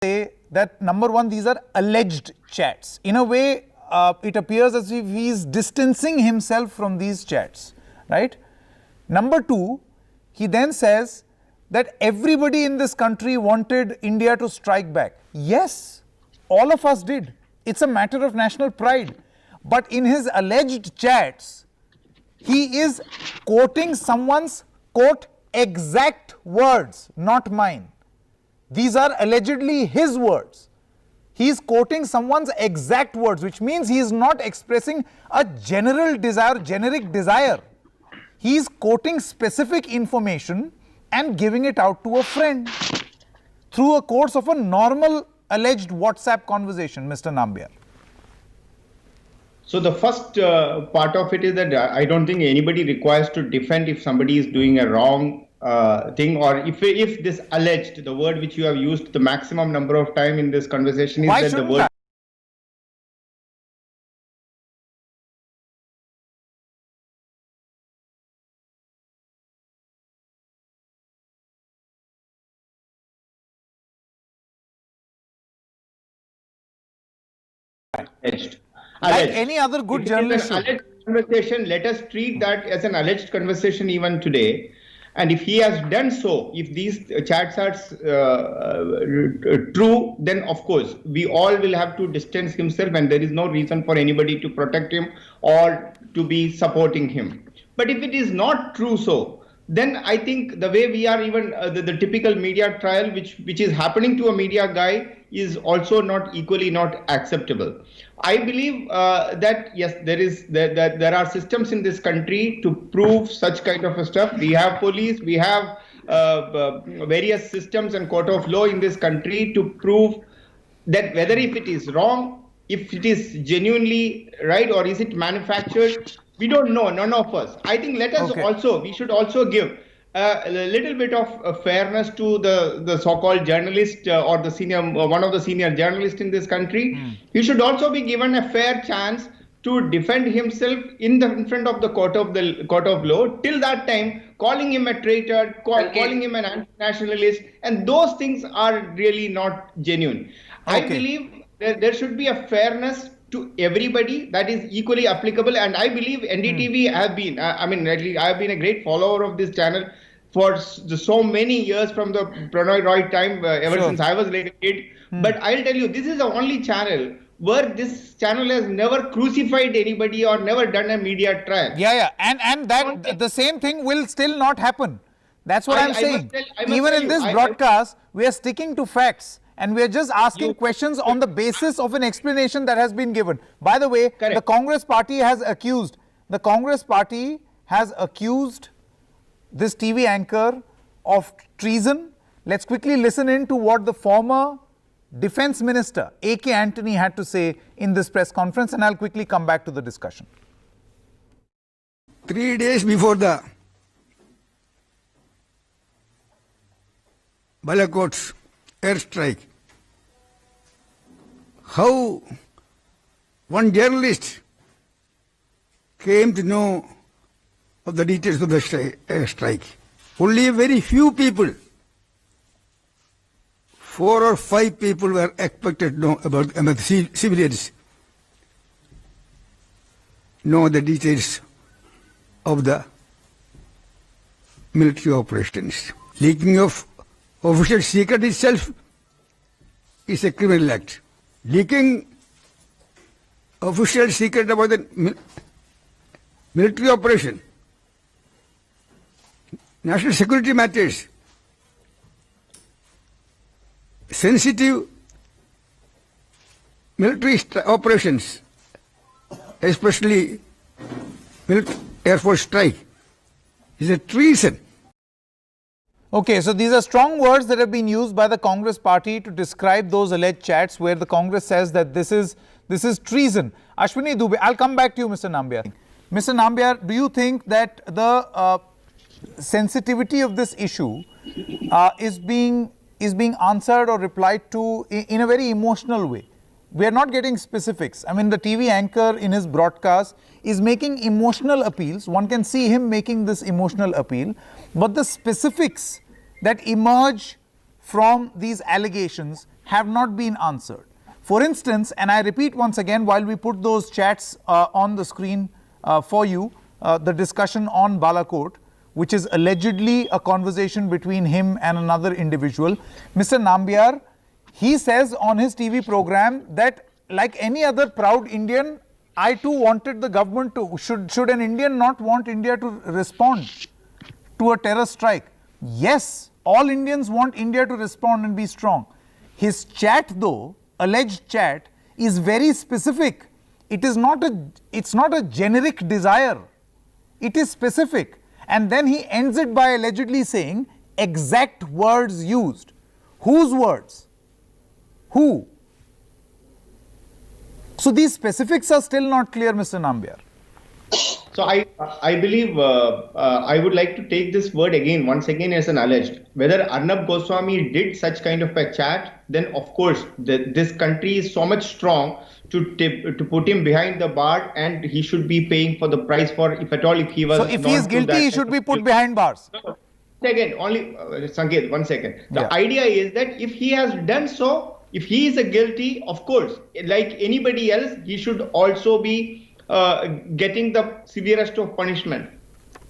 say that number one, these are alleged chats. In a way, it appears as if he is distancing himself from these chats, right? Number two, he then says that everybody in this country wanted India to strike back. Yes, all of us did. It's a matter of national pride. But in his alleged chats, he is quoting someone's, quote, exact words, not mine. These are allegedly his words. He is quoting someone's exact words, which means he is not expressing a general desire, generic desire. He is quoting specific information and giving it out to a friend through a course of a normal alleged WhatsApp conversation, Mr. Nambiar. So the first part of it is that I don't think anybody requires to defend if somebody is doing a wrong thing, or if this alleged, the word which you have used the maximum number of time in this conversation is Why that the word. Alleged. Like any other good journalist should. Alleged conversation, let us treat that as an alleged conversation even today. And if he has done so, if these chats are true, then of course we all will have to distance himself, and there is no reason for anybody to protect him or to be supporting him. But if it is not true so, then I think the way we are, even the typical media trial which is happening to a media guy is also not equally not acceptable. I believe that yes, there are systems in this country to prove such kind of stuff. We have police, we have various systems and court of law in this country to prove that whether if it is wrong, if it is genuinely right, or is it manufactured. We don't know, none of us. I think let us we should also give a little bit of fairness to the so-called journalist or the senior, one of the senior journalists in this country. He should also be given a fair chance to defend himself in front of the court of law. Till that time, calling him a traitor, calling him an anti-nationalist, and those things are really not genuine. I believe there should be a fairness to everybody that is equally applicable, and I believe NDTV have been, I have been a great follower of this channel for so many years, from the Prannoy Roy time, ever since I was like a kid. But I'll tell you, this is the only channel where this channel has never crucified anybody or never done a media trial. Yeah, and that the same thing will still not happen. That's what I'm saying. Even in this broadcast, we are sticking to facts. And we are just asking questions on the basis of an explanation that has been given. By the way, the Congress party has accused this TV anchor of treason. Let's quickly listen in to what the former Defense Minister, A.K. Antony, had to say in this press conference, and I'll quickly come back to the discussion. 3 days before the Balakot's airstrike, how one journalist came to know of the details of the strike. Only a very few people, 4 or 5 people, were expected to know about the civilians, know the details of the military operations. Leaking of official secret itself is a criminal act. Leaking official secret about the military operation, national security matters, sensitive military operations, especially Air Force strike, is a treason. Okay, so these are strong words that have been used by the Congress party to describe those alleged chats where the Congress says that this is treason. Ashwini Dubey, I'll come back to you, Mr. Nambiar. Mr. Nambiar, do you think that the sensitivity of this issue is being answered or replied to in a very emotional way? We are not getting specifics. I mean, the TV anchor in his broadcast is making emotional appeals. One can see him making this emotional appeal. But the specifics that emerge from these allegations have not been answered. For instance, and I repeat once again while we put those chats on the screen for you, the discussion on Balakot, which is allegedly a conversation between him and another individual. Mr. Nambiar, he says on his TV program that like any other proud Indian, I too wanted the government to, should an Indian not want India to respond to a terror strike? Yes, all Indians want India to respond and be strong. His chat though, alleged chat, is very specific. It's not a generic desire. It is specific. And then he ends it by allegedly saying exact words used. Whose words? Who? So these specifics are still not clear, Mr. Nambiar. So I believe I would like to take this word again, once again as an alleged. Whether Arnab Goswami did such kind of a chat, then of course this country is so much strong to put him behind the bar, and he should be paying for the price for, if at all, if he was. So if he is guilty, he should be put behind bars. Again, only Sanket, 1 second. The idea is that if he has done so, if he is a guilty, of course, like anybody else, he should also be getting the severest of punishment.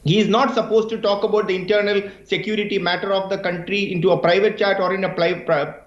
He is not supposed to talk about the internal security matter of the country into a private chat or in a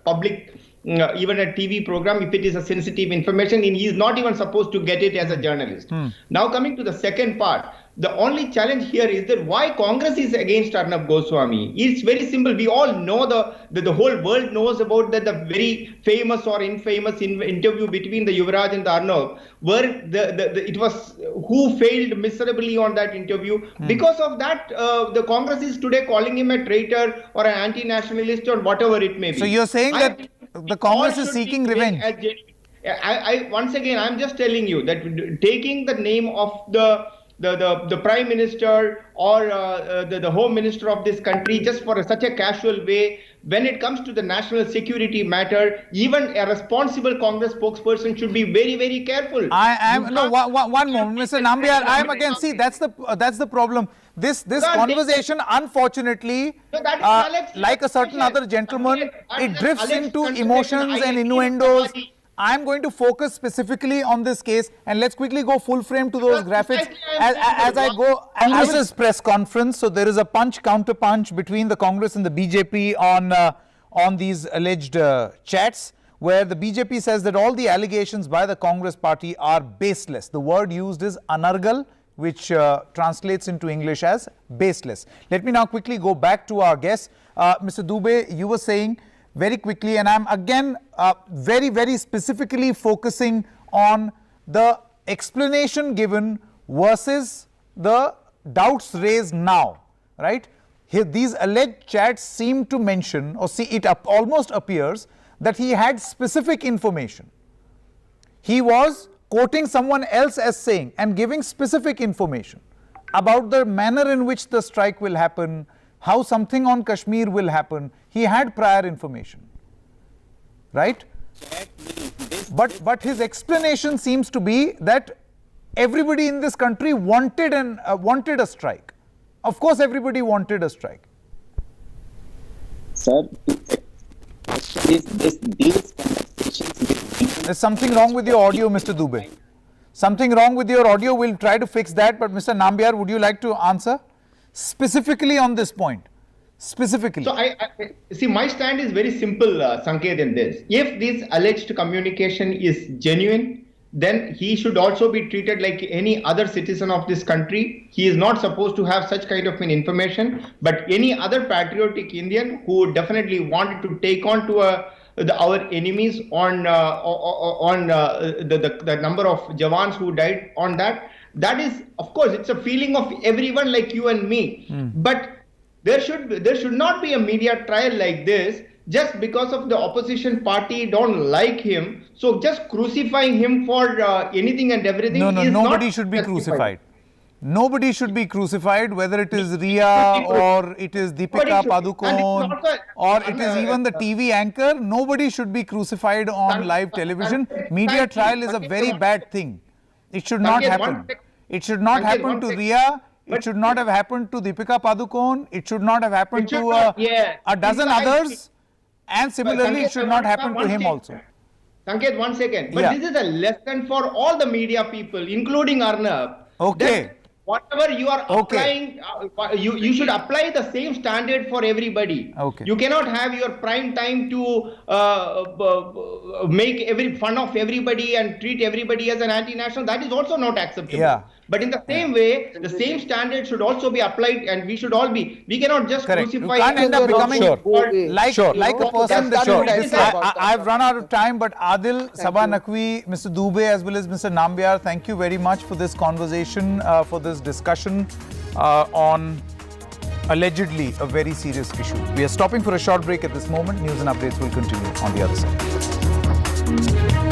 public, even a TV program, if it is a sensitive information, and he is not even supposed to get it as a journalist. Now coming to the second part, the only challenge here is that why Congress is against Arnab Goswami. It's very simple. We all know the whole world knows about the very famous or infamous interview between the Yuvraj and the Arnab, where it was who failed miserably on that interview. Because of that, the Congress is today calling him a traitor or an anti-nationalist or whatever it may be. So you're saying that the Congress is seeking revenge? Once again, I'm just telling you that taking the name of the Prime Minister or the Home Minister of this country just for such a casual way, when it comes to the national security matter, even a responsible Congress spokesperson should be very, very careful. One moment, Mr. Nambiar. I am again, see, that's the problem. This conversation, unfortunately, like a certain other gentleman, it drifts into emotions and innuendos. I'm going to focus specifically on this case, and let's quickly go full frame to those graphics as I go. Congress's press conference, so there is a counter punch between the Congress and the BJP on these alleged chats, where the BJP says that all the allegations by the Congress party are baseless. The word used is anargal, which translates into English as baseless. Let me now quickly go back to our guest. Mr. Dubey, you were saying very quickly, and I'm again very, very specifically focusing on the explanation given versus the doubts raised now, right? Here, these alleged chats seem to mention, or see, it almost appears that he had specific information. He was quoting someone else as saying and giving specific information about the manner in which the strike will happen, how something on Kashmir will happen. He had prior information, right? But his explanation seems to be that everybody in this country wanted a strike. Of course, everybody wanted a strike. Sir, these conversations with There's something wrong with your audio, Mr. Dubey. Something wrong with your audio. We'll try to fix that. But Mr. Nambiar, would you like to answer specifically on this point? Specifically. So I see, my stand is very simple, Sanket, in this. If this alleged communication is genuine, then he should also be treated like any other citizen of this country. He is not supposed to have such kind of an information, but any other patriotic Indian who definitely wanted to take on to our enemies on the number of Jawans who died on that is, of course, it's a feeling of everyone like you and me. But there should not be a media trial like this just because of the opposition party don't like him. So just crucifying him for anything and everything. Nobody should be crucified. Nobody should be crucified, whether it is Riya or it is Deepika Padukone or it is even the TV anchor. Nobody should be crucified on live television. Media trial is a very bad thing. It should not happen. It should not happen to Riya. It should not have happened to Deepika Padukone. It should not have happened to a dozen others. And similarly, it Sanket, should I not want happen to one him second. also. Sanket, 1 second. But Yeah. this is a lesson for all the media people, including Arnab. Okay. that whatever you are Okay. applying, you should apply the same standard for everybody. Okay. You cannot have your prime time to make fun of everybody and treat everybody as an anti-national. That is also not acceptable. Yeah. But in the same way, the same standard should also be applied, and we should all be. We cannot just Correct. You crucify. can't end up becoming Sure. like Sure. like a person That's that what I said about I've run out of time, but Adil, Sabah Naqvi, Mr. Dubey, as well as Mr. Nambiar, thank you very much for this conversation, for this discussion on allegedly a very serious issue. We are stopping for a short break at this moment. News and updates will continue on the other side.